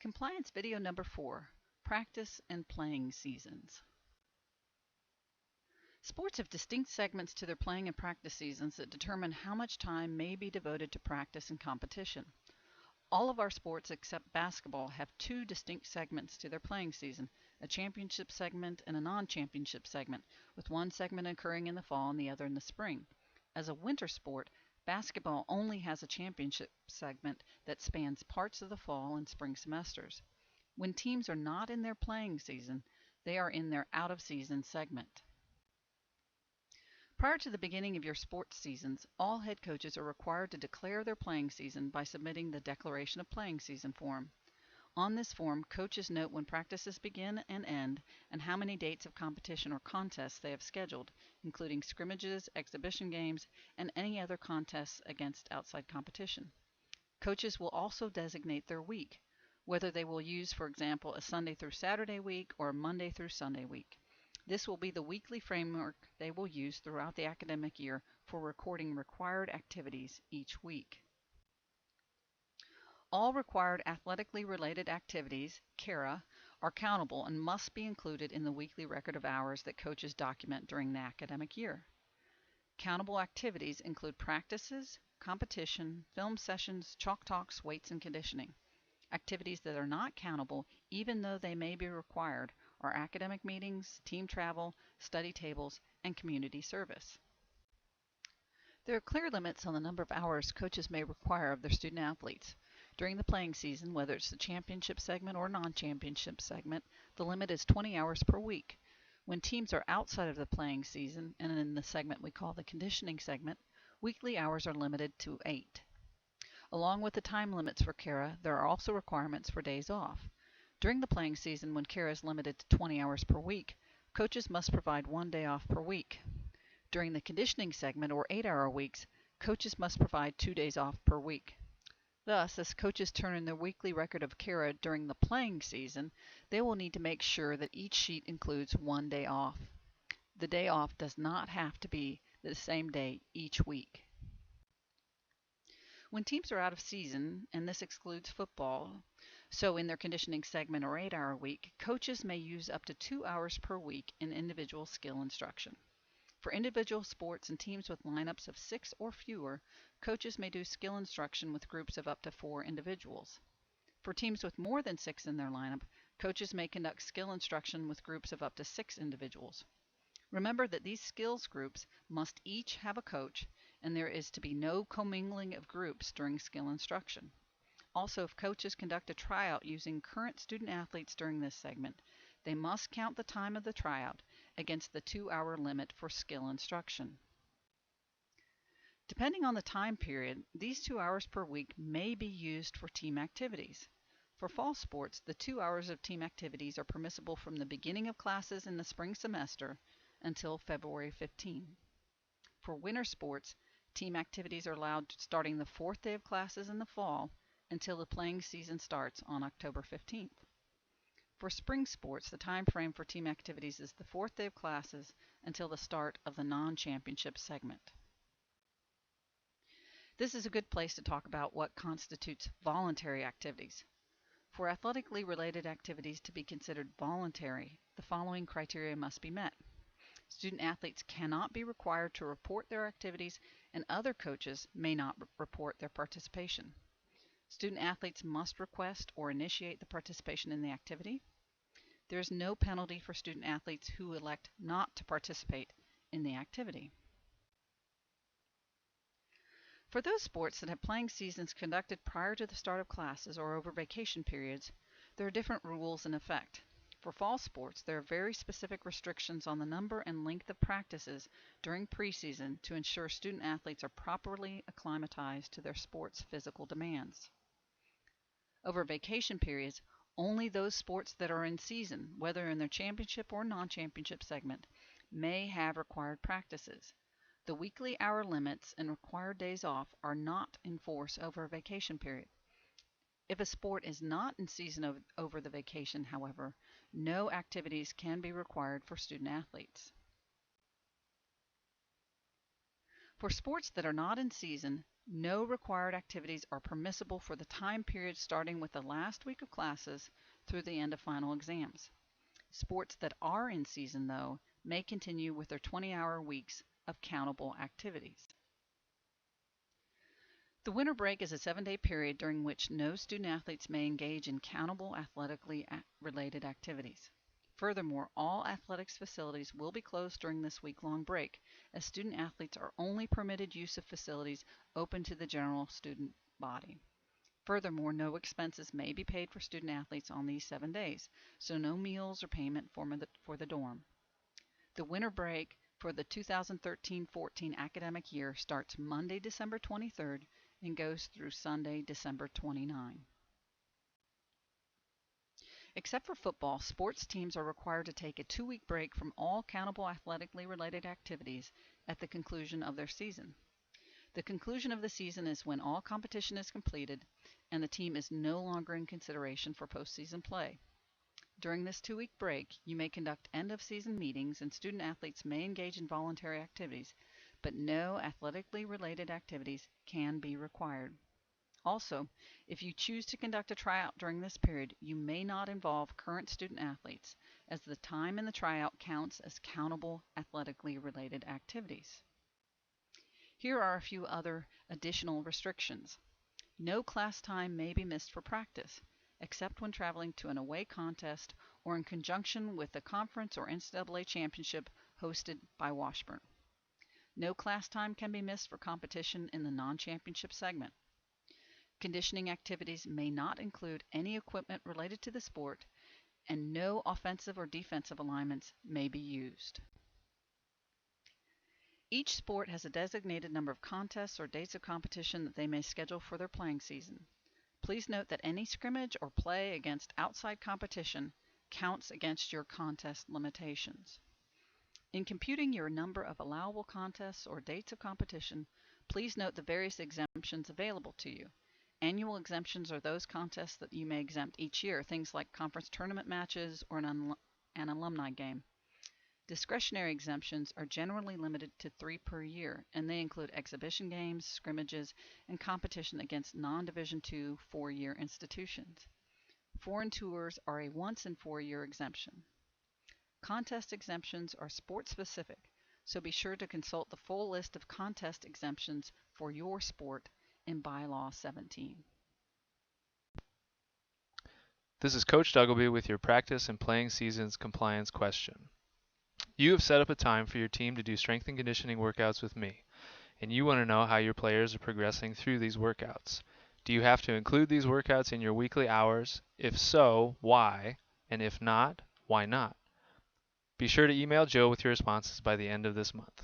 Compliance video number 4, Practice and Playing Seasons. Sports have distinct segments to their playing and practice seasons that determine how much time may be devoted to practice and competition. All of our sports except basketball have two distinct segments to their playing season, a championship segment and a non-championship segment, with one segment occurring in the fall and the other in the spring. As a winter sport, basketball only has a championship segment that spans parts of the fall and spring semesters. When teams are not in their playing season, they are in their out-of-season segment. Prior to the beginning of your sports seasons, all head coaches are required to declare their playing season by submitting the Declaration of Playing Season form. On this form, coaches note when practices begin and end and how many dates of competition or contests they have scheduled, including scrimmages, exhibition games, and any other contests against outside competition. Coaches will also designate their week, whether they will use, for example, a Sunday through Saturday week or a Monday through Sunday week. This will be the weekly framework they will use throughout the academic year for recording required activities each week. All required athletically related activities, CARA, are countable and must be included in the weekly record of hours that coaches document during the academic year. Countable activities include practices, competition, film sessions, chalk talks, weights, and conditioning. Activities that are not countable, even though they may be required, are academic meetings, team travel, study tables, and community service. There are clear limits on the number of hours coaches may require of their student athletes. During the playing season, whether it's the championship segment or non-championship segment, the limit is 20 hours per week. When teams are outside of the playing season, and in the segment we call the conditioning segment, weekly hours are limited to 8. Along with the time limits for CARA, there are also requirements for days off. During the playing season, when CARA is limited to 20 hours per week, coaches must provide 1 day off per week. During the conditioning segment, or 8-hour weeks, coaches must provide 2 days off per week. Thus, as coaches turn in their weekly record of CARA during the playing season, they will need to make sure that each sheet includes 1 day off. The day off does not have to be the same day each week. When teams are out of season, and this excludes football, so in their conditioning segment or 8-hour week, coaches may use up to 2 hours per week in individual skill instruction. For individual sports and teams with lineups of 6 or fewer, coaches may do skill instruction with groups of up to 4 individuals. For teams with more than 6 in their lineup, coaches may conduct skill instruction with groups of up to 6 individuals. Remember that these skills groups must each have a coach, and there is to be no commingling of groups during skill instruction. Also, if coaches conduct a tryout using current student athletes during this segment, they must count the time of the tryout against the 2-hour limit for skill instruction. Depending on the time period, these 2 hours per week may be used for team activities. For fall sports, the 2 hours of team activities are permissible from the beginning of classes in the spring semester until February 15. For winter sports, team activities are allowed starting the 4th day of classes in the fall until the playing season starts on October 15th. For spring sports, the time frame for team activities is the 4th day of classes until the start of the non-championship segment. This is a good place to talk about what constitutes voluntary activities. For athletically related activities to be considered voluntary, the following criteria must be met. Student athletes cannot be required to report their activities, and other coaches may not report their participation. Student athletes must request or initiate the participation in the activity. There is no penalty for student athletes who elect not to participate in the activity. For those sports that have playing seasons conducted prior to the start of classes or over vacation periods, there are different rules in effect. For fall sports, there are very specific restrictions on the number and length of practices during preseason to ensure student athletes are properly acclimatized to their sport's physical demands. Over vacation periods, only those sports that are in season, whether in their championship or non-championship segment, may have required practices. The weekly hour limits and required days off are not in force over a vacation period. If a sport is not in season over the vacation, however, no activities can be required for student athletes. For sports that are not in season, No required activities are permissible for the time period starting with the last week of classes through the end of final exams. Sports that are in season, though, may continue with their 20-hour weeks of countable activities. The winter break is a 7-day period during which no student athletes may engage in countable athletically related activities. Furthermore, all athletics facilities will be closed during this week-long break, as student athletes are only permitted use of facilities open to the general student body. Furthermore, no expenses may be paid for student athletes on these 7 days, so no meals or payment for the dorm. The winter break for the 2013-14 academic year starts Monday, December 23rd and goes through Sunday, December 29. Except for football, sports teams are required to take a 2-week break from all countable athletically related activities at the conclusion of their season. The conclusion of the season is when all competition is completed and the team is no longer in consideration for postseason play. During this 2-week break, you may conduct end-of-season meetings and student athletes may engage in voluntary activities, but no athletically related activities can be required. Also, if you choose to conduct a tryout during this period, you may not involve current student athletes, as the time in the tryout counts as countable athletically related activities. Here are a few other additional restrictions. No class time may be missed for practice, except when traveling to an away contest or in conjunction with a conference or NCAA championship hosted by Washburn. No class time can be missed for competition in the non-championship segment. Conditioning activities may not include any equipment related to the sport, and no offensive or defensive alignments may be used. Each sport has a designated number of contests or dates of competition that they may schedule for their playing season. Please note that any scrimmage or play against outside competition counts against your contest limitations. In computing your number of allowable contests or dates of competition, please note the various exemptions available to you. Annual exemptions are those contests that you may exempt each year, things like conference tournament matches or an alumni game. Discretionary exemptions are generally limited to 3 per year, and they include exhibition games, scrimmages, and competition against non-Division II 4-year institutions. Foreign tours are a once in 4-year exemption. Contest exemptions are sport-specific, so be sure to consult the full list of contest exemptions for your sport in Bylaw 17. This is Coach Duggleby with your practice and playing seasons compliance question. You have set up a time for your team to do strength and conditioning workouts with me, and you want to know how your players are progressing through these workouts. Do you have to include these workouts in your weekly hours? If so, why? And if not, why not? Be sure to email Joe with your responses by the end of this month.